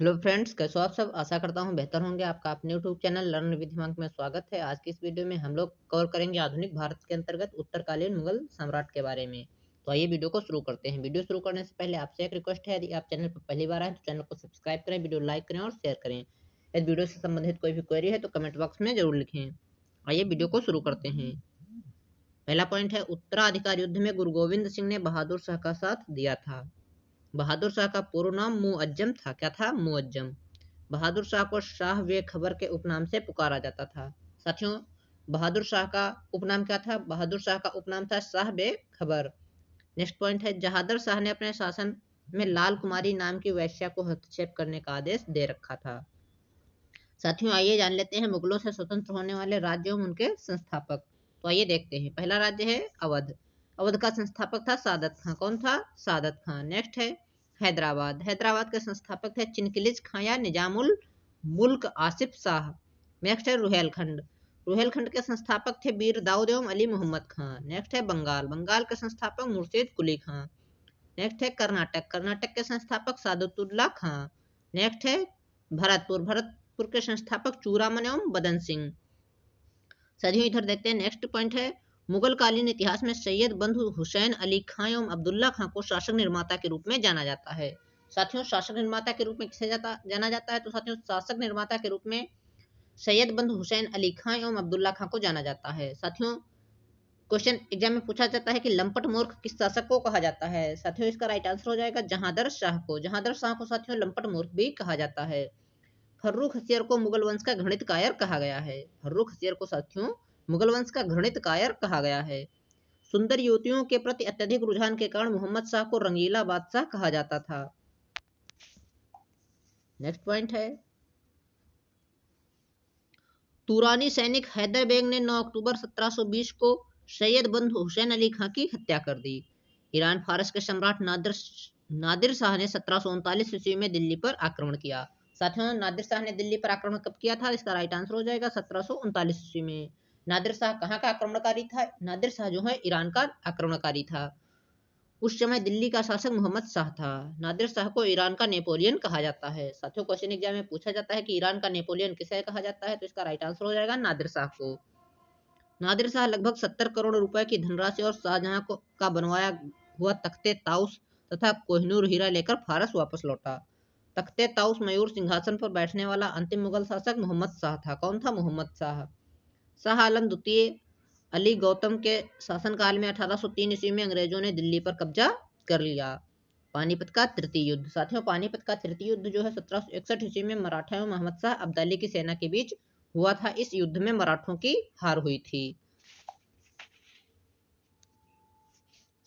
Hello friends, कैसे हो आप सब। आशा करता हूँ बेहतर होंगे। आपका अपने यूट्यूब चैनल लर्न विद हिमांक में स्वागत है। आज की इस वीडियो में हम लोग कवर करेंगे आधुनिक भारत के अंतर्गत उत्तरकालीन मुगल सम्राट के बारे में। तो आइए वीडियो को शुरू करते हैं। वीडियो शुरू करने से पहले आपसे एक रिक्वेस्ट है, यदि आप चैनल पर पहली बार आए तो चैनल को सब्सक्राइब करें, वीडियो लाइक करें और शेयर करें। यदि वीडियो से संबंधित कोई भी क्वेरी है तो कमेंट बॉक्स में जरूर लिखें। आइए वीडियो को शुरू करते हैं। पहला पॉइंट है, उत्तराधिकार युद्ध में गुरु गोविंद सिंह ने बहादुर शाह का साथ दिया था। बहादुर शाह का पूर्ण नाम मुअज्जम था। क्या था? मुअज्जम। बहादुर शाह को शाह वे खबर के उपनाम से पुकारा जाता था। साथियों, बहादुर शाह का उपनाम क्या था? बहादुर शाह का उपनाम था शाह बे खबर। नेक्स्ट पॉइंट है, जहादर शाह ने अपने शासन में लाल कुमारी नाम की वैश्या को हस्तक्षेप करने का आदेश दे रखा था। साथियों, आइए जान लेते हैं मुगलों से स्वतंत्र होने वाले राज्य एवं उनके संस्थापक। तो आइए देखते हैं। पहला राज्य है अवध। अवध का संस्थापक था सादत खां। कौन था? सादत खां। नेक्स्ट है हैदराबाद। हैदराबाद के संस्थापक थे चिनकिलिज खां या निजामुल मुल्क आसिफ शाह। नेक्स्ट है रुहेलखंड। रुहेलखंड के संस्थापक थे बीर दाऊद एवं अली मोहम्मद खां। नेक्स्ट है बंगाल। बंगाल के संस्थापक मुर्शिद कुली खां। नेक्स्ट है कर्नाटक। कर्नाटक के संस्थापक सादतुल्ला खां। नेक्स्ट है भरतपुर। भरतपुर के संस्थापक चूरामन एवं बदन सिंह। साथियों, इधर देखते हैं। नेक्स्ट पॉइंट है, मुगल कालीन इतिहास में सैयद बंधु हुसैन अली खां एवं अब्दुल्ला खां को शासक निर्माता के रूप में जाना जाता है। साथियों, शासक निर्माता के रूप में किसे जाना जाता है? तो साथियों, शासक निर्माता के रूप में सैयद बंधु हुसैन अली खां एवं अब्दुल्ला खां को जाना जाता है। साथियों, क्वेश्चन एग्जाम में पूछा जाता है कि लंपट मूर्ख किस शासक को कहा जाता है? साथियों, इसका राइट आंसर हो जाएगा जहांदर शाह को। जहांदर शाह को साथियों लंपट मूर्ख भी कहा जाता है। फर्रुख हसियर को मुगल वंश का घृणित कायर कहा गया है। फर्रुख हसियर को साथियों मुगल वंश का घृणित कायर कहा गया है। सुंदर युवतियों के प्रति अत्यधिक रुझान के कारण मोहम्मद शाह को रंगीला बादशाह कहा जाता था। नेक्स्ट पॉइंट है, तुरानी सैनिक हैदर बेग ने 9 अक्टूबर 1720 को सैयद बंधु हुसैन अली खां की हत्या कर दी। ईरान फारस के सम्राट नादिर शाह ने 1739 ईस्वी में दिल्ली पर आक्रमण किया। साथियों, नादिर शाह ने दिल्ली पर आक्रमण कब किया था? इसका राइट आंसर हो जाएगा 1739 ईस्वी में। नादिर शाह कहाँ का आक्रमणकारी था? नादिर शाह जो है ईरान का आक्रमणकारी था। उस समय दिल्ली का शासक मोहम्मद शाह था। नादिर शाह को ईरान का नेपोलियन कहा जाता है। साथियों, क्वेश्चन एग्जाम में पूछा जाता है कि ईरान का नेपोलियन किसे कहा जाता है? तो इसका राइट आंसर हो जाएगा नादिर शाह को। नादिर शाह लगभग 70 करोड़ रुपए की धनराशि और शाहजहां का बनवाया हुआ तख्ते ताउस तथा कोहिनूर हीरा लेकर फारस वापस लौटा। तख्ते ताउस मयूर सिंहासन पर बैठने वाला अंतिम मुगल शासक मोहम्मद शाह था। कौन था? मोहम्मद शाह। शाह आलम द्वितीय अली गौतम के शासनकाल में 1803 ईस्वी में अंग्रेजों ने दिल्ली पर कब्जा कर लिया। पानीपत का तृतीय युद्ध। साथियों, पानीपत का तृतीय युद्ध जो है 1761 ईस्वी में मराठा एवं मोहम्मद शाह अब्दाली की सेना के बीच हुआ था। इस युद्ध में मराठों की हार हुई थी।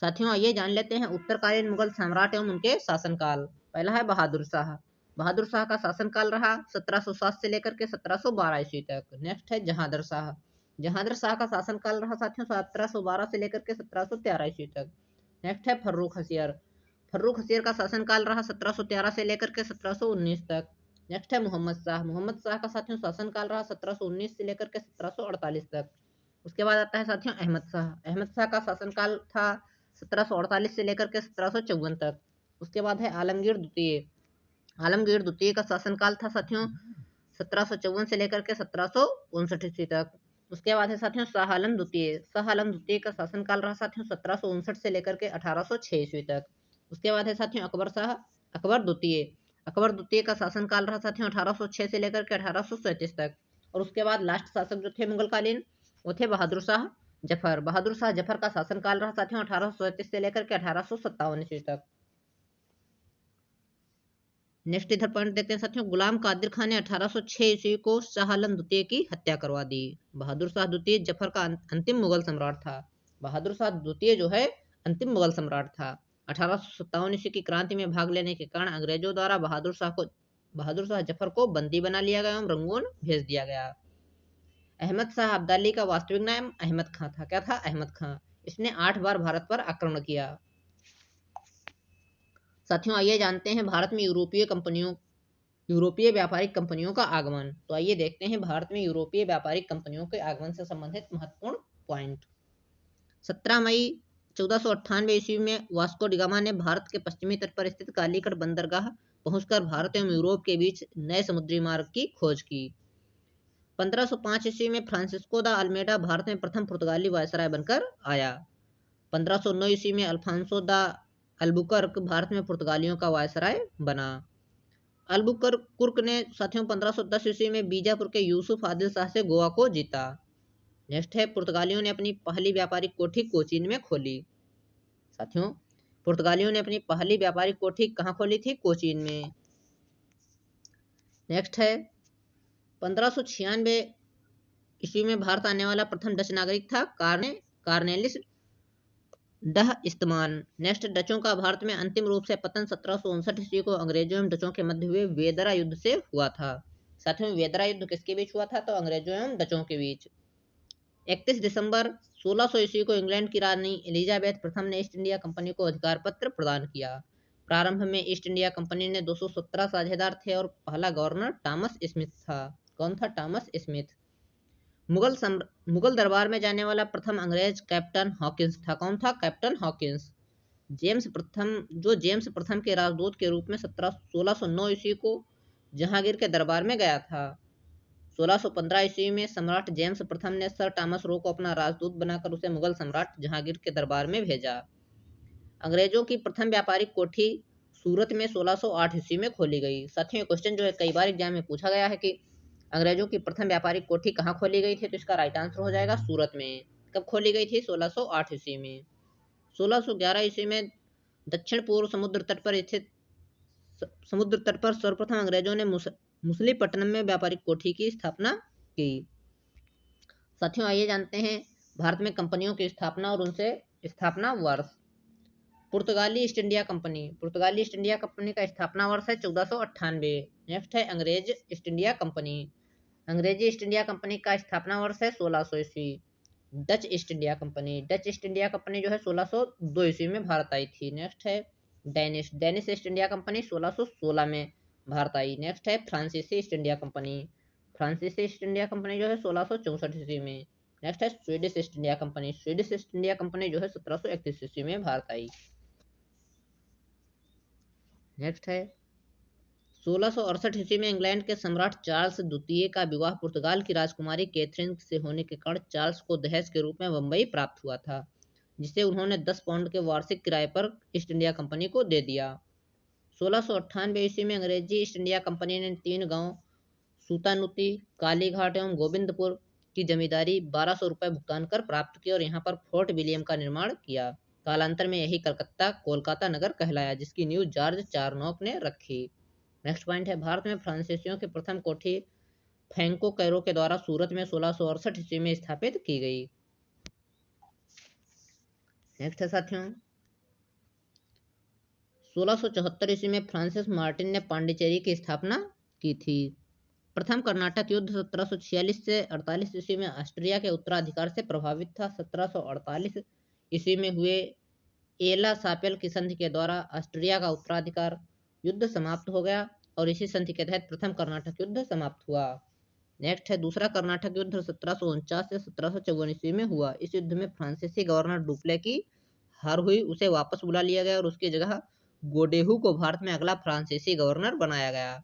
साथियों, आइए जान लेते हैं उत्तरकालीन मुगल सम्राट एवं उनके शासनकाल। पहला है बहादुर शाह। बहादुर शाह का शासनकाल रहा 1707 से लेकर के 1712 ईस्वी तक। नेक्स्ट है जहांदर शाह। जहांदर शाह का शासनकाल रहा साथियों 1712 से लेकर के 1713 ईस्वी तक। नेक्स्ट है फर्रुख हसियर। फर्रुख हसियर का शासनकाल रहा 1713 से लेकर के 1719 तक। नेक्स्ट है मोहम्मद शाह। मोहम्मद शाह का साथियों शासनकाल रहा 1719 से लेकर के 1748 तक। उसके बाद आता है साथियों अहमद शाह। अहमद शाह का शासनकाल था 1748 से लेकर के 1754 तक। उसके बाद है आलमगीर द्वितीय। आलमगीर द्वितीय का शासनकाल था साथियों 1754 से लेकर के 1759 ईस्वी तक। उसके बाद है साथियों शाह आलम द्वितीय। शाह आलम द्वितीय का शासनकाल रहा साथियों 1759 से लेकर के 1806 ईस्वी तक। उसके बाद है साथियों अकबर शाह। अकबर द्वितीय। अकबर द्वितीय का शासनकाल रहा साथियों 1806 से लेकर के 1837 तक। और उसके बाद लास्ट शासक जो थे मुगलकालीन वो थे बहादुर शाह जफर। बहादुर शाह जफर का शासनकाल रहा साथियों 1837 से लेकर के 1857 ईस्वी तक। नेक्स्ट इधर पॉइंट देखते हैं साथियों, गुलाम कादिर खान ने 1806 ईस्वी को शाह आलम द्वितीय की हत्या करवा दी। बहादुर शाह द्वितीय जफर का अंतिम मुगल सम्राट था। बहादुर शाह द्वितीय जो है अंतिम मुगल सम्राट था। 1857 ईस्वी की क्रांति में भाग लेने के कारण अंग्रेजों द्वारा बहादुर शाह जफर को बंदी बना लिया गया एवं रंगून भेज दिया गया। अहमद शाह अब्दाली का वास्तविक नाम अहमद खां था। क्या था? अहमद खां। इसने 8 बार भारत पर आक्रमण किया। साथियों, आइए जानते हैं भारत में यूरोपीय व्यापारिक कंपनियों का आगमन। तो आइए देखते हैं भारत में यूरोपीय व्यापारिक कंपनियों के आगमन से संबंधित महत्वपूर्ण पॉइंट। 17 मई 1498 ईस्वी में वास्को डी गामा ने भारत के पश्चिमी तट पर स्थित कालीकट बंदरगाह पहुंचकर भारत एवं यूरोप के बीच नए समुद्री मार्ग की खोज की। 1505 ईस्वी में फ्रांसिस्को द अल्मेडा भारत में प्रथम पुर्तगाली वायसराय बनकर आया। 1509 ईस्वी में अल्फांसो द अल्बुकर्क भारत में पुर्तगालियों का वायसराय बना। अल्बुकर्क ने साथियों 1510 ईस्वी में बीजापुर के यूसुफ आदिल शाह से गोवा को जीता। नेक्स्ट है, पुर्तगालियों ने अपनी पहली व्यापारिक कोठी कोचीन में खोली। साथियों, पुर्तगालियों ने अपनी पहली व्यापारिक कोठी कहाँ खोली थी? कोचीन में। नेक्स्ट है, 1596 ईस्वी में भारत आने वाला प्रथम डच नागरिक था कार्नेलिस डह इस्तेमान। नेक्स्ट, डचों का भारत में अंतिम रूप से पतन 1759 ईस्वी को अंग्रेजों एवं डचों के मध्य हुए वेदरा युद्ध से हुआ था। साथियों, वेदरा युद्ध किसके बीच हुआ था? तो अंग्रेजों एवं डचों के बीच। 31 दिसंबर 1600 ईस्वी को इंग्लैंड की रानी एलिजाबेथ प्रथम ने ईस्ट इंडिया कंपनी को अधिकार पत्र प्रदान किया। प्रारंभ में ईस्ट इंडिया कंपनी ने 217 साझेदार थे और पहला गवर्नर टॉमस स्मिथ था। कौन था? Thomas Smith. मुगल दरबार में जाने वाला प्रथम अंग्रेज कैप्टन हॉकिंस था। कौन था? Captain Hawkins. जेम्स प्रथम के राजदूत के रूप में 1609 ईस्वी को जहांगीर के दरबार में गया था। 1615 ईस्वी में सम्राट जेम्स प्रथम ने सर टॉमस रो को अपना राजदूत बनाकर उसे मुगल सम्राट जहांगीर के दरबार में भेजा। अंग्रेजों की प्रथम व्यापारिक कोठी सूरत में 1608 ईस्वी में खोली गई। साथियों, क्वेश्चन जो है कई बार एग्जाम में पूछा गया है कि अंग्रेजों की प्रथम व्यापारिक कोठी कहाँ खोली गई थी, तो इसका राइट आंसर हो जाएगा सूरत में। कब खोली गई थी? 1608 ईस्वी में। 1611 ईस्वी में दक्षिण पूर्व समुद्र तट पर सर्वप्रथम अंग्रेजों ने मुसलीपट्टनम में व्यापारिक कोठी की स्थापना की। साथियों, आइए जानते हैं भारत में कंपनियों की स्थापना और उनसे स्थापना वर्ष। पुर्तगाली ईस्ट इंडिया कंपनी का स्थापना वर्ष है 1498। नेक्स्ट है, अंग्रेज ईस्ट इंडिया कंपनी। अंग्रेजी ईस्ट इंडिया कंपनी का स्थापना वर्ष है 1600 ईस्वी। डच ईस्ट इंडिया कंपनी जो है 1602 ईस्वी में भारत आई थी। नेक्स्ट है, डेनिश ईस्ट इंडिया कंपनी 1616 में भारत आई। नेक्स्ट है, फ्रांसीसी ईस्ट इंडिया कंपनी जो है 1664 ईस्वी में। नेक्स्ट है, स्वीडिश ईस्ट इंडिया कंपनी जो है 1731 ईस्वी में भारत आई। नेक्स्ट है, 1668 ईस्वी में इंग्लैंड के सम्राट चार्ल्स द्वितीय का विवाह पुर्तगाल की राजकुमारी कैथरीन से होने के कारण चार्ल्स को दहेज के रूप में बम्बई प्राप्त हुआ था, जिसे उन्होंने 10 पाउंड के वार्षिक किराए पर ईस्ट इंडिया कंपनी को दे दिया। 1698 ईस्वी में अंग्रेजी ईस्ट इंडिया कंपनी ने 3 गांव सूतानुती, कालीघाट एवं गोविंदपुर की जमींदारी 1200 रुपये भुगतान कर प्राप्त की और यहाँ पर फोर्ट विलियम का निर्माण किया। कालांतर में यही कोलकाता नगर कहलाया, जिसकी नींव जॉर्ज चारनॉक ने रखी। नेक्स्ट पॉइंट है, भारत में फ्रांसीसियों की प्रथम कोठी फ्रैंको कैरो के द्वारा सूरत में 1668 ईस्वी में स्थापित की गई। नेक्स्ट है साथियों, 1674 ईस्वी में फ्रांसिस मार्टिन ने पांडिचेरी की स्थापना की थी। प्रथम कर्नाटक युद्ध 1746 से 48 ईस्वी में ऑस्ट्रिया के उत्तराधिकार से प्रभावित था। 1748 ईस्वी में हुए एला सापेल की संधि के द्वारा ऑस्ट्रिया का उत्तराधिकार युद्ध समाप्त हो गया और इसी संधि के तहत प्रथम कर्नाटक युद्ध समाप्त हुआ। नेक्स्ट है, दूसरा कर्नाटक युद्ध 1749 से 1754 ईस्वी में हुआ। इस युद्ध में फ्रांसीसी गवर्नर डुप्ले की हार हुई, उसे वापस बुला लिया गया और उसकी जगह गोडेहू को भारत में अगला फ्रांसीसी गवर्नर बनाया गया।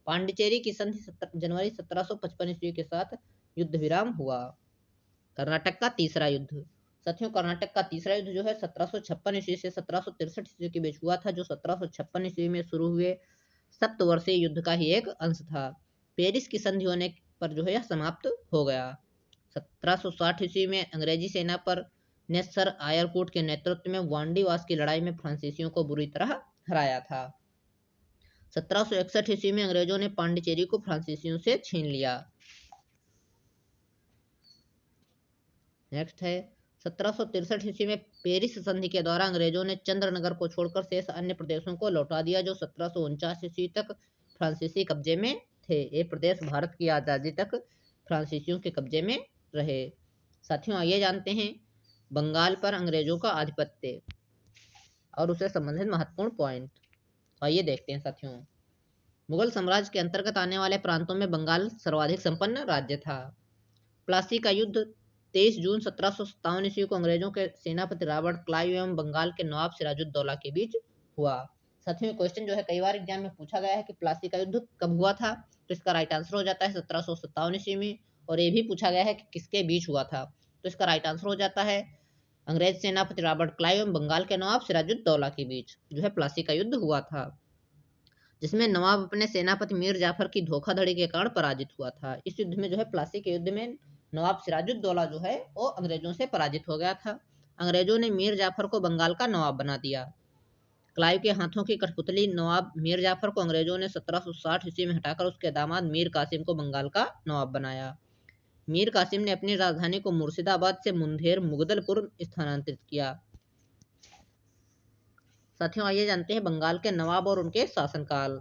पांडिचेरी की संधि जनवरी 1755 ईस्वी के साथ युद्ध विराम हुआ। कर्नाटक का तीसरा युद्ध। साथियों, कर्नाटक का तीसरा युद्ध जो है 1756 ईस्वी से 1763 ईस्वी के बीच हुआ था, जो 1756 ईस्वी में शुरू हुए सप्तवर्षीय युद्ध का ही एक अंश था। पेरिस की संधि होने पर जो है यह समाप्त हो गया। 1760 ईस्वी में अंग्रेजी सेना पर ने सर आयरकोट के नेतृत्व में वांडीवास की लड़ाई में फ्रांसीसियों को बुरी तरह हराया था। 1761 ईस्वी में अंग्रेजों ने पांडिचेरी को फ्रांसीसियों से छीन लिया। नेक्स्ट है, 1763 ईस्वी में पेरिस संधि के द्वारा अंग्रेजों ने चंद्रनगर को छोड़कर शेष अन्य प्रदेशों को लौटा दिया, जो 1749 ईस्वी तक फ्रांसीसी कब्जे में थे। ये प्रदेश भारत की आज़ादी तक फ्रांसीसियों के कब्जे में रहे। साथियों, आइए जानते हैं बंगाल पर अंग्रेजों का आधिपत्य और उससे संबंधित महत्वपूर्ण पॉइंट। आइए देखते हैं साथियों। मुगल साम्राज्य के अंतर्गत आने वाले प्रांतों में बंगाल सर्वाधिक संपन्न राज्य था। प्लासी का युद्ध 23 जून 1757 ईस्वी को अंग्रेजों के सेनापति रॉबर्ट क्लाइव एवं बंगाल के नवाब सिराजुद्दौला के बीच हुआ। साथियों, क्वेश्चन जो है कई बार एग्जाम में पूछा गया है कि प्लासी का युद्ध कब हुआ था, तो इसका राइट आंसर हो जाता है 1757 ईस्वी में। और ये भी पूछा गया है कि किसके बीच हुआ था, तो इसका राइट आंसर हो जाता है अंग्रेज सेनापति रॉबर्ट क्लाइव एवं बंगाल के नवाब सिराजुद्दौला के बीच जो है प्लासी का युद्ध हुआ था, जिसमें नवाब अपने सेनापति मीर जाफर की धोखाधड़ी के कारण पराजित हुआ था। इस युद्ध में जो है प्लासी के युद्ध में नवाब सिराजुद्दौला जो है वो अंग्रेजों से पराजित हो गया था। अंग्रेजों ने मीर जाफर को बंगाल का नवाब बना दिया। क्लाइव के हाथों की कठपुतली नवाब मीर जाफर को अंग्रेजों ने 1760 ईस्वी में हटाकर उसके दामाद मीर कासिम को बंगाल का नवाब बनाया। मीर कासिम ने अपनी राजधानी को मुर्शिदाबाद से मुंगेर मुगदलपुर स्थानांतरित किया। साथियों, आइए जानते हैं बंगाल के नवाब और उनके शासनकाल।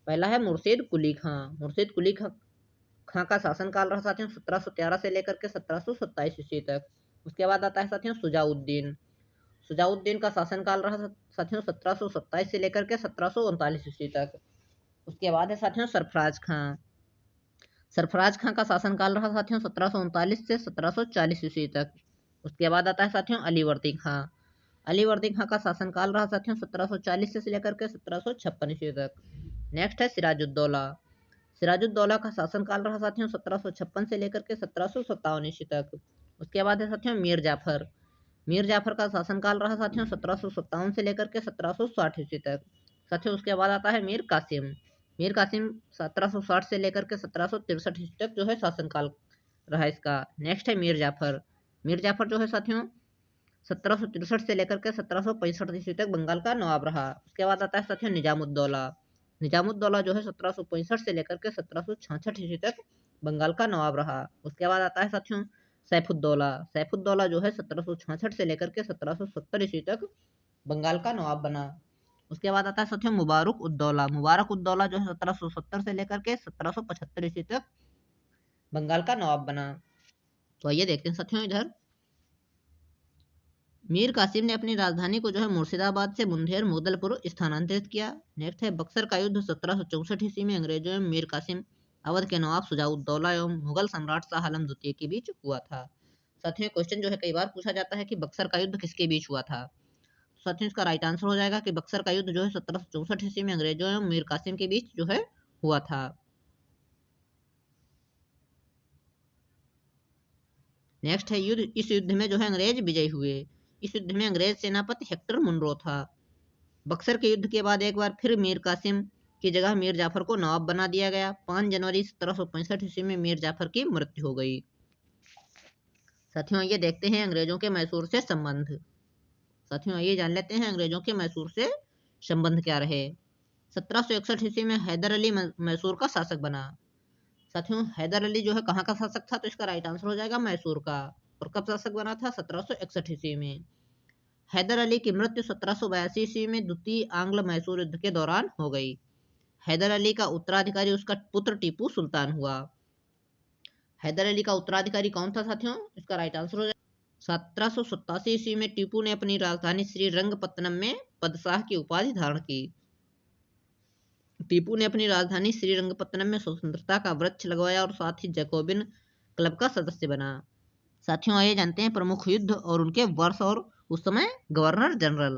पहला है मुर्शिद कुली खां। मुर्शिद कुली खां का शासनकाल रहा साथियों 1713 से लेकर के 1727 ईस्वी तक। उसके बाद आता है साथियों सुजाउद्दीन। सुजाउद्दीन का शासनकाल रहा साथियों 1727 से लेकर के 1739 ईस्वी तक। उसके बाद है साथियों सरफराज खां। सरफराज खां का शासनकाल रहा साथियों 1739 से 1740 ईस्वी तक। उसके बाद आता है साथियों अलीवर्दी खां। अलीवर्दी खां का शासनकाल रहा साथियों 1740 से लेकर के 1756 ईस्वी तक। नेक्स्ट है सिराजुद्दौला। सिराजुद्दौला का शासनकाल रहा साथियों 1756 से लेकर के 1757 ईस्वी तक। उसके बाद है साथियों मीर जाफर। मीर जाफर का शासनकाल रहा साथियों 1757 से लेकर के 1760 ईस्वी तक। साथियों उसके बाद आता है मीर कासिम। मीर कासिम 1760 से लेकर के 1763 ईस्वी तक जो है शासनकाल रहा इसका। नेक्स्ट है मीर जाफर। मीर जाफर जो है साथियों 1763 से लेकर के 1765 ईस्वी तक बंगाल का नवाब रहा। उसके बाद आता है साथियों निजामुद्दौला। निजामुद्दौला जो है 1765 से लेकर के 1766 ईस्वी तक बंगाल का नवाब रहा। उसके बाद आता है साथियों सैफुद्दौला। सैफुद्दौला जो है 1766 से लेकर के 1770 ईस्वी तक बंगाल का नवाब बना। उसके बाद आता है साथियों मुबारक उद्दौला। मुबारक उद्दौला जो है 1770 से लेकर के 1775 ईस्वी तक बंगाल का नवाब बना। तो आइए देखते हैं साथियों इधर मीर कासिम ने अपनी राजधानी को जो है मुर्शिदाबाद से मुंगेर मुगदलपुर स्थानांतरित किया। नेक्स्ट है बक्सर का युद्ध 1764 ईस्वी में अंग्रेजों एवं मीर कासिम अवध के नवाब सुजाउद्दौला एवं मुगल सम्राट शाह आलम द्वितीय के बीच हुआ था। साथियों क्वेश्चन जो है कई बार पूछा जाता है कि बक्सर का युद्ध किसके बीच हुआ था। साथियों इसका राइट आंसर हो जाएगा कि बक्सर का युद्ध जो है 1764 ईस्वी में अंग्रेजों एवं मीर कासिम के बीच जो है हुआ था। नेक्स्ट है युद्ध। इस युद्ध में जो है अंग्रेज विजयी हुए। इस युद्ध में अंग्रेज सेनापति हेक्टर मुनरो था। बक्सर के युद्ध के बाद एक बार फिर मीर कासिम की जगह मीर जाफर को नवाब बना दिया गया। 5 जनवरी 1765 ईस्वी में मीर जाफर की मृत्यु हो गई। साथियों आइए देखते हैं अंग्रेजों के मैसूर से संबंध। साथियों आइए जान लेते हैं अंग्रेजों के मैसूर से संबंध क्या रहे। 1761 ईस्वी में हैदर अली मैसूर का शासक बना। साथियों हैदर अली जो है कहाँ का शासक था, तो इसका राइट आंसर हो जाएगा मैसूर का। और कब शासक बना था 1761 ईस्वी में। हैदर अली की मृत्यु 1782 ईस्वी में द्वितीय आंग्ल मैसूर युद्ध के दौरान हो गई। हैदर अली का उत्तराधिकारी उसका पुत्र टीपू सुल्तान हुआ। हैदर अली का उत्तराधिकारी कौन था साथियों, इसका राइट आंसर हो जाएगा 1787 ईस्वी में टीपू ने अपनी राजधानी श्रीरंगपत्तनम में पदशाह की उपाधि धारण की। टीपू ने अपनी राजधानी श्रीरंगपत्तनम में स्वतंत्रता का वृक्ष लगवाया और साथ ही जैकोबिन क्लब का सदस्य बना। साथियों आइए जानते हैं प्रमुख युद्ध और उनके वर्ष और उस समय गवर्नर जनरल।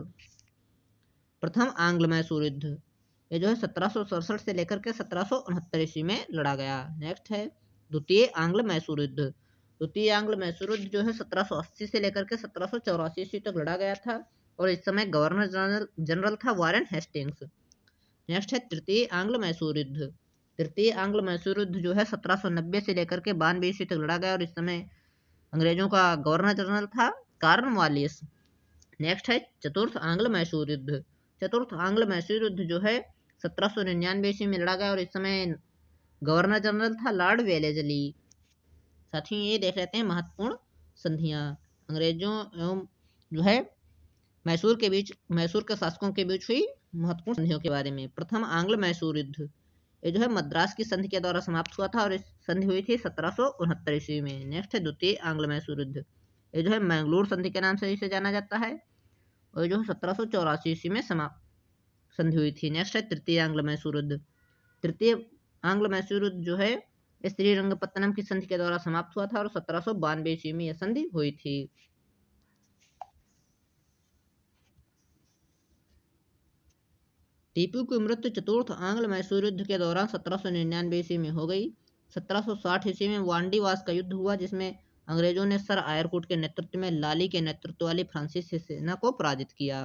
प्रथम आंग्ल मैसूर युद्ध, ये जो है 1767 से लेकर के 1769 ईस्वी में लड़ा गया। नेक्स्ट है द्वितीय आंग्ल मैसूर युद्ध। द्वितीय आंग्ल मैसूर युद्ध जो है 1780 से लेकर के 1784 ईस्वी तक लड़ा गया था और इस समय गवर्नर जनरल था वारेन हेस्टिंग्स। नेक्स्ट है तृतीय आंग्ल मैसूर युद्ध। तृतीय आंग्ल मैसूर युद्ध जो है 1790 से लेकर के 92 ईस्वी तक लड़ा गया और इस समय अंग्रेजों का गवर्नर जनरल था कॉर्नवालिस। नेक्स्ट है चतुर्थ आंग्ल मैसूर युद्ध। चतुर्थ आंग्ल मैसूर युद्ध जो है 1799 ईस्वी में लड़ा गया और इस समय गवर्नर जनरल था लॉर्ड वेलेजली। साथियों ये देख लेते हैं महत्वपूर्ण संधियां अंग्रेजों एवं जो है मैसूर के शासकों के बीच हुई महत्वपूर्ण संधियों के बारे में। प्रथम आंग्ल मैसूर युद्ध, ये जो है मद्रास की संधि के द्वारा समाप्त हुआ था और इस संधि हुई थी 1769 ईस्वी में। नेक्स्ट है द्वितीय आंग्ल मैसूर युद्ध, ये जो है मैंगलोर संधि के नाम से इसे जाना जाता है और जो है 1784 ईस्वी में समाप्त संधि हुई थी। नेक्स्ट है तृतीय आंग्ल मैसूर युद्ध। तृतीय आंग्ल मैसूर युद्ध जो है श्रीरंगपत्तनम की संधि के द्वारा समाप्त हुआ था और 1792 ईस्वी में यह संधि हुई थी। टीपू की मृत्यु चतुर्थ आंग्ल मैसूर युद्ध के दौरान 1799 ईस्वी में हो गई। 1760 ईस्वी में वांडीवास का युद्ध हुआ, जिसमें अंग्रेजों ने सर आयरकुट के नेतृत्व में लाली के नेतृत्व वाली फ्रांसीसी सेना को पराजित किया।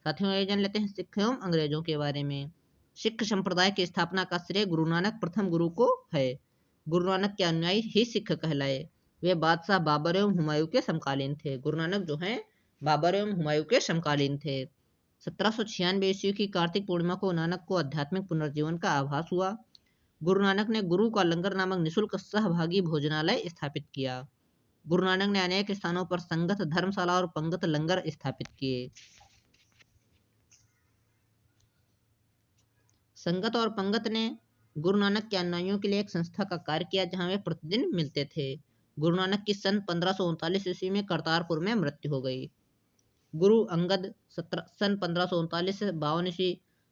साथियों, ये जान लेते हैं सिख एवं अंग्रेजों के बारे में। सिख संप्रदाय की स्थापना का श्रेय गुरु नानक प्रथम गुरु को है। गुरु नानक के अनुयायी ही सिख कहलाए। वे बादशाह बाबर एवं हुमायूं के समकालीन थे। गुरु नानक जो हैं बाबर एवं हुमायूं के समकालीन थे। 1796 ईस्वी की कार्तिक पूर्णिमा को नानक को आध्यात्मिक पुनर्जीवन का आभास हुआ। गुरु नानक ने गुरु का लंगर नामक निःशुल्क सहभागी भोजनालय स्थापित किया। गुरु नानक ने अनेक स्थानों पर संगत धर्मशाला और पंगत लंगर स्थापित किए। संगत और पंगत ने गुरु नानक के अनुयायियों के लिए एक संस्था का कार्य किया, जहां वे प्रतिदिन मिलते थे। गुरु नानक की सन 1539 ईस्वी में करतारपुर में मृत्यु हो गई। गुरु अंगद सन 1539 से 52 ईस्वी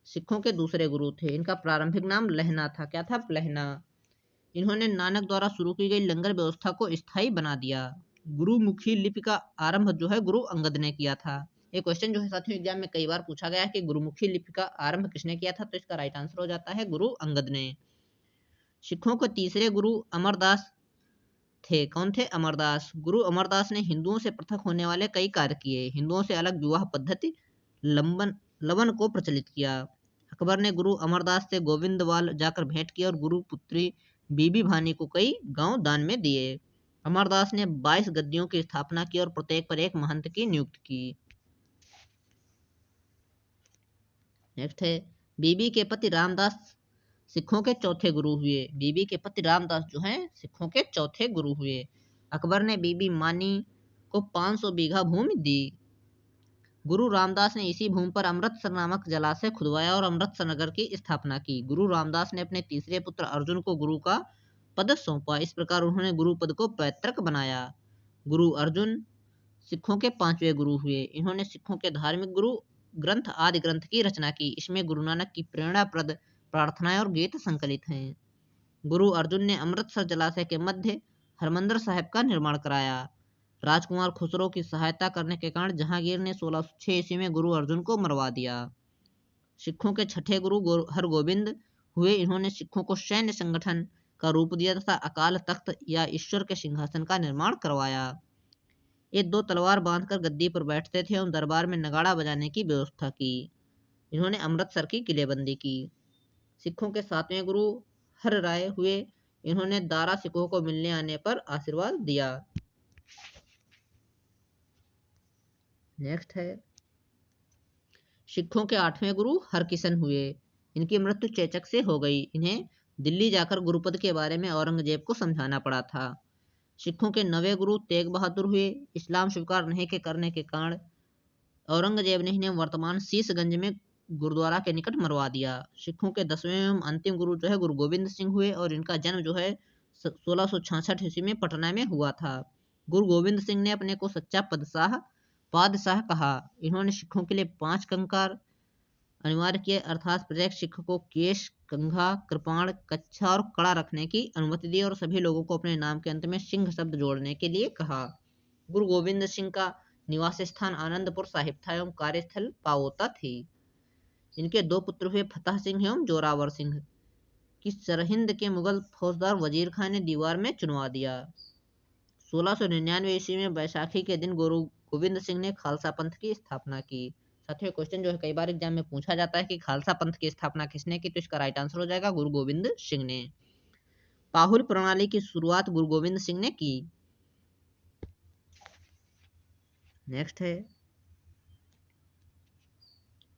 सिखों के दूसरे गुरु थे। इनका प्रारंभिक नाम लहना था। क्या था? लहना। इन्होंने नानक द्वारा शुरू की गई लंगर व्यवस्था को स्थायी बना दिया। गुरुमुखी लिपि का आरंभ जो है गुरु अंगद ने किया था। ये क्वेश्चन जो है साथियों एग्जाम में कई बार पूछा गया है कि गुरुमुखी लिपि का आरंभ किसने किया था, तो इसका राइट आंसर हो जाता है गुरु अंगद ने। सिखों के तीसरे गुरु अमरदास थे। कौन थे? अमरदास। गुरु अमरदास ने हिंदुओं से पृथक होने वाले कई कार्य किए। हिंदुओं से अलग विवाह पद्धति लवन को प्रचलित किया। अकबर ने गुरु अमरदास से गोविंदवाल जाकर भेंट की और गुरु पुत्री बीबी भानी को कई गांव दान में दिए। अमरदास ने 22 गद्दियों की स्थापना की और प्रत्येक पर एक महंत की नियुक्ति की। नेक्स्ट है बीबी के पति रामदास सिखों के चौथे गुरु हुए। बीबी के पति रामदास जो हैं सिखों के चौथे गुरु हुए। अकबर ने बीबी मानी को 500 बीघा भूमि दी। गुरु रामदास ने इसी भूमि पर अमृतसर नामक जलाशय खुदवाया और अमृतसर नगर की स्थापना की। गुरु रामदास ने अपने तीसरे पुत्र अर्जुन को गुरु का पद सौंपा। इस प्रकार उन्होंने गुरु पद को पैतृक बनाया। गुरु अर्जुन सिखों के 5वें गुरु हुए। इन्होंने सिखों के धार्मिक गुरु ग्रंथ आदि ग्रंथ की रचना की। इसमें गुरु नानक की प्रेरणाप्रद प्रार्थनाएं और गीत संकलित हैं। गुरु अर्जुन ने अमृतसर जलाशय के मध्य हरमंदिर साहिब का निर्माण कराया। राजकुमार खुसरो की सहायता करने के कारण जहांगीर ने 1606 ईस्वी में गुरु अर्जुन को मरवा दिया। सिखों के छठे गुरु हरगोबिंद हुए। इन्होंने सिखों को सैन्य संगठन का रूप दिया तथा अकाल तख्त या ईश्वर के सिंहासन का निर्माण करवाया। ये 2 तलवार बांधकर गद्दी पर बैठते थे और दरबार में नगाड़ा बजाने की व्यवस्था की। इन्होंने अमृतसर की किलेबंदी की। सिखों के 7वें गुरु हर राय हुए। इन्होंने दारा सिखों को मिलने आने पर आशीर्वाद दिया। नेक्स्ट है सिखों के 8वें गुरु हरकिशन हुए। इनकी मृत्यु चेचक से हो गई। इन्हें दिल्ली जाकर गुरुपद के बारे में औरंगजेब को समझाना पड़ा था। सिखों के 9वें गुरु तेग बहादुर हुए। इस्लाम स्वीकार नहीं के करने के कारण औरंगजेब ने इन्हें वर्तमान शीशगंज में गुरुद्वारा के निकट मरवा दिया। सिखों के 10वें एवं अंतिम गुरु जो है गुरु गोविंद सिंह हुए और इनका जन्म जो है 1666 ईस्वी में पटना में हुआ था। गुरु गोविंद सिंह ने अपने को सच्चा पादशाह कहा। इन्होंने सिखों के लिए 5 कंकार अनिवार्य किए, अर्थात प्रत्येक सिख को केश, कंघा, कृपाण, कच्छा और कड़ा रखने की अनुमति दी और सभी लोगों को अपने नाम के अंत में सिंह शब्द जोड़ने के लिए कहा। गुरु गोविंद सिंह का निवास स्थान आनंदपुर साहिब था एवं कार्यस्थल पावोता थी। इनके 2 पुत्र हुए फतेह सिंह एवं जोरावर सिंह की सरहिंद के मुगल फौजदार वजीर खान ने दीवार में चुनवा दिया। 1699 ईस्वी में बैसाखी के दिन गुरु गोविंद सिंह ने खालसा पंथ की स्थापना की। साथियों क्वेश्चन जो है कई बार एग्जाम में पूछा जाता है कि खालसा पंथ की स्थापना किसने की, तो इसका राइट आंसर हो जाएगा गुरु गोविंद सिंह ने। पाहुल प्रणाली की शुरुआत गुरु गोविंद सिंह ने की। नेक्स्ट है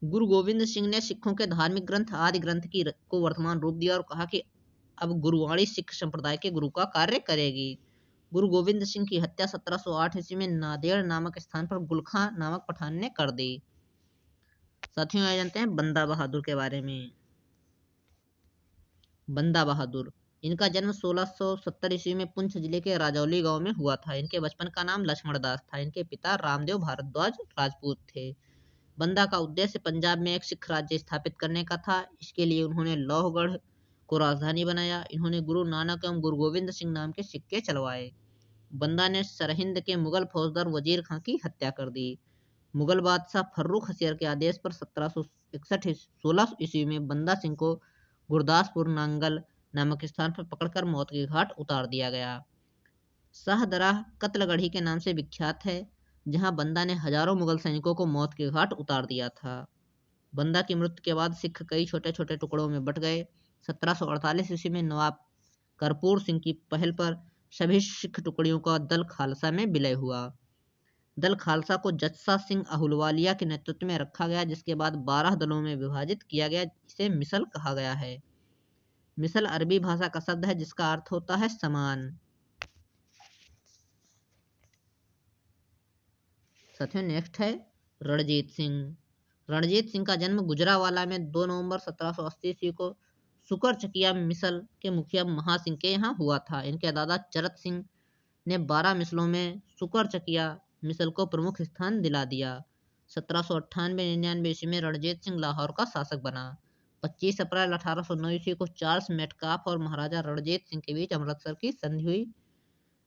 गुरु गोविंद सिंह ने सिखों के धार्मिक ग्रंथ आदि ग्रंथ को वर्तमान रूप दिया और कहा कि अब गुरुवाणी सिख संप्रदाय के गुरु का कार्य करेगी। गुरु गोविंद सिंह की हत्या 1708 ईस्वी में नांदेड़ नामक स्थान पर गुलखा नामक पठान ने कर दी। साथियों आइए जानते हैं बंदा बहादुर के बारे में। बंदा बहादुर इनका जन्म 1670 ईस्वी में पुंछ जिले के राजौली गांव में हुआ था। इनके बचपन का नाम लक्ष्मण दास था। इनके पिता रामदेव भारद्वाज राजपूत थे। बंदा का उद्देश्य पंजाब में एक सिख राज्य स्थापित करने का था। इसके लिए उन्होंने लौहगढ़ को राजधानी बनाया। इन्होंने गुरु नानक एवं गुरु गोविंद सिंह नाम के सिक्के चलवाए। बंदा ने सरहिंद के मुगल फौजदार वजीर खां की हत्या कर दी। मुगल बादशाह फर्रुख हसियर के आदेश पर 16 ईस्वी में बंदा सिंह को गुरदासपुर नांगल नामक स्थान पर पकड़कर मौत के घाट उतार दिया गया। शाहदराह कत्लगढ़ी के नाम से विख्यात है, जहां बंदा ने हजारों मुगल सैनिकों को मौत के घाट उतार दिया था। बंदा की मृत्यु के बाद सिख कई छोटे छोटे टुकड़ों में बट गए। 1748 ईस्वी में नवाब करपूर सिंह की पहल पर सभी सिख टुकड़ियों का दल खालसा में विलय हुआ। दल खालसा को जस्सा सिंह अहुलवालिया के नेतृत्व में रखा गया, जिसके बाद 12 दलों में विभाजित किया गया। इसे मिसल कहा गया है। मिसल अरबी भाषा का शब्द है जिसका अर्थ होता है समान। साथियों नेक्स्ट है रणजीत सिंह। रणजीत सिंह का जन्म गुजरावाला में 2 नवंबर 1780 ईस्वी को सुकरचकिया मिसल के मुखिया महासिंह के यहाँ हुआ था। इनके दादा चरत सिंह ने 12 मिसलों में सुकरचकिया मिसल को प्रमुख स्थान दिला दिया। 1798-99 ईस्वी में रणजीत सिंह लाहौर का शासक बना। 25 अप्रैल 1809 ईस्वी को चार्ल्स मेटकाफ और महाराजा रणजीत सिंह के बीच अमृतसर की संधि हुई।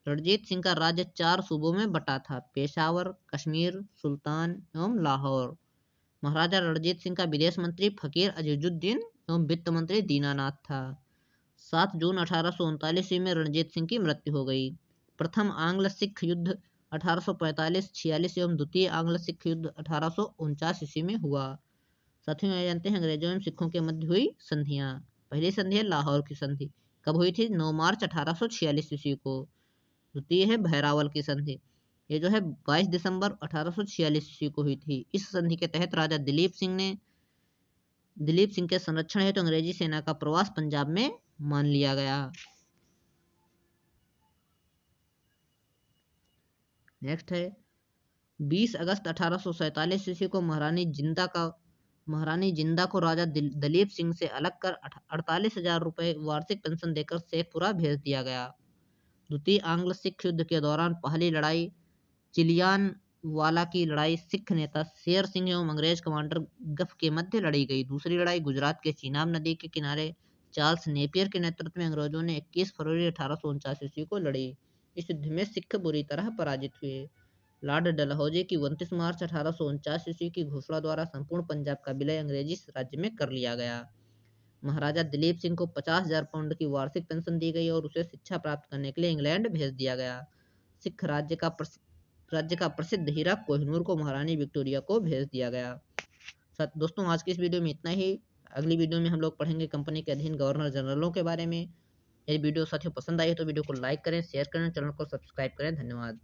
रणजीत सिंह का राज्य 4 सूबों में बटा था: पेशावर, कश्मीर, सुल्तान एवं लाहौर। महाराजा रणजीत सिंह का विदेश मंत्री फकीर अजीजुद्दीन एवं वित्त मंत्री दीनानाथ था। 7 जून 1839 ईस्वी में रणजीत सिंह की मृत्यु हो गई। प्रथम आंग्ल सिख युद्ध 1845-46 एवं द्वितीय आंग्ल सिख युद्ध 1849 ईस्वी में हुआ। साथियों ये जानते हैं अंग्रेजों एवं सिखों के मध्य हुई संधियां। पहली संधि है लाहौर की संधि, कब हुई थी? 9 मार्च 1846 ईस्वी को। द्वितीय है भैरावल की संधि, ये जो है 22 दिसंबर 1846 ईस्वी को हुई थी। इस संधि के तहत राजा दिलीप सिंह के संरक्षण हेतु अंग्रेजी सेना का प्रवास पंजाब में मान लिया गया। नेक्स्ट है 20 अगस्त 1847 ईस्वी को महारानी जिंदा को राजा दलीप सिंह से अलग कर 48,000 रुपए वार्षिक पेंशन देकर शेखपुरा भेज दिया गया। द्वितीय आंग्ल सिख युद्ध के दौरान पहली लड़ाई चिलियानवाला की लड़ाई सिख नेता शेर सिंह एवं अंग्रेज कमांडर गफ के मध्य लड़ी गई। दूसरी लड़ाई गुजरात के चीनाब नदी के किनारे चार्ल्स नेपियर के नेतृत्व में अंग्रेजों ने 21 फरवरी 1849 ईस्वी को लड़ी। इस युद्ध में सिख बुरी तरह पराजित हुए। लॉर्ड डलहौजी की 29 मार्च 1849 ईस्वी की घोषणा द्वारा संपूर्ण पंजाब का विलय अंग्रेजी राज्य में कर लिया गया। महाराजा दिलीप सिंह को 50,000 पाउंड की वार्षिक पेंशन दी गई और उसे शिक्षा प्राप्त करने के लिए इंग्लैंड भेज दिया गया। सिख राज्य का प्रसिद्ध हीरा कोहिनूर को महारानी विक्टोरिया को भेज दिया गया। दोस्तों आज की इस वीडियो में इतना ही। अगली वीडियो में हम लोग पढ़ेंगे कंपनी के अधीन गवर्नर जनरलों के बारे में। यदि वीडियो साथियों पसंद आई तो वीडियो को लाइक करें, शेयर करें, चैनल को सब्सक्राइब करें। धन्यवाद।